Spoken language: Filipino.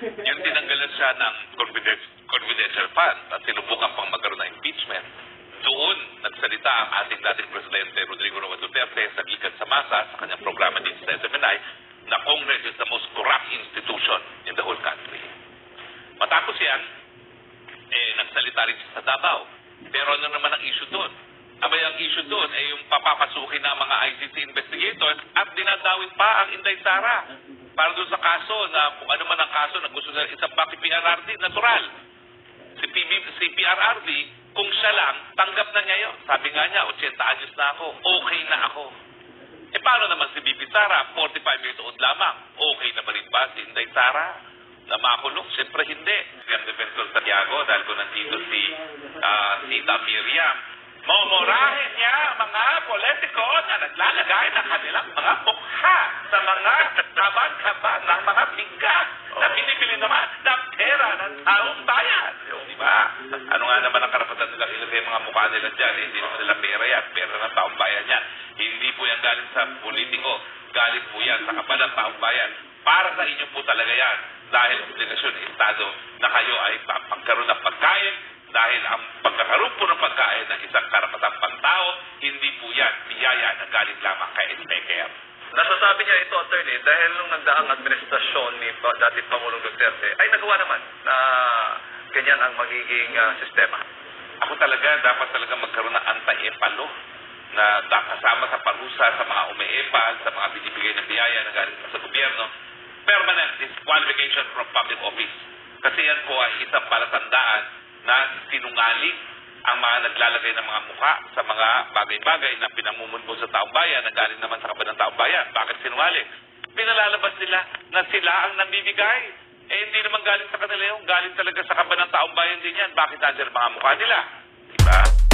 yung tinanggalan siya ng confidential fund at sinubukan pang magkaroon ng impeachment, doon nagsalita ang ating dating Presidente Rodrigo Roa Duterte sa gikan sa masa sa kanyang programa din sa SMNI na Congress is the most corrupt institution in the whole country. Matapos yan, nagsalita rin siya sa Davao. Pero ano naman ang issue doon? Abay, ang issue doon ay yung papapasukin ng mga ICC investigators at dinadawit pa ang Inday Sara para doon sa kaso na kung ano man ang kaso na gusto nila isang bakit PRRD, natural. Si PRRD, kung siya lang, tanggap na niya yun. Sabi nga niya, 80 anyos na ako, okay na ako. Paano naman si Bibi Sara, 45 years old lamang, okay na ba rin ba si Inday Sara na makulong? Siyempre hindi. Ang Defensor Santiago, dahil ko nandito si Tita Miriam, momorahin niya mga politiko na naglalagay ng kanilang mga mukha sa mga kaban-kaban ng mga bingka na binibili naman ng pera ng taong bayan. Di ba? Ano nga naman ang karapatan nilang ilagay mga mukha nila dyan? Hindi naman nila pera yan. Pera ng taong bayan yan. Hindi po yan galing sa politiko. Galing po yan sa kaban ng taong bayan. Para sa inyo po talaga yan. Dahil obligasyon ng Estado na kayo ay pagkaroon ng pagkain. Dahil ang pagkakaroon po ng pagkain ng isang karapatang pantao, hindi po yan biyaya na galing lamang kay Speaker. Nasasabi niya ito, attorney, dahil nung nagdaang administrasyon ni dating Pangulong Duterte, ay nagawa naman na ganyan ang magiging sistema. Ako talaga, dapat talaga magkaroon ng anti-epalo na kasama sa parusa sa mga umeepal, sa mga binibigay ng biyaya na galing sa gobyerno, permanent disqualification from public office. Kasi yan po ay isang palatandaan na sinungaling ang mga naglalagay ng mga mukha sa mga bagay-bagay na pinamumuno sa taong bayan na galing naman sa kaban ng taong bayan. Bakit sinungaling? Pinalalabas nila na sila ang nambibigay. Hindi naman galing sa kanila yung galing talaga sa kaban ng taong bayan din yan. Bakit nandiyan ang mga mukha nila? Diba?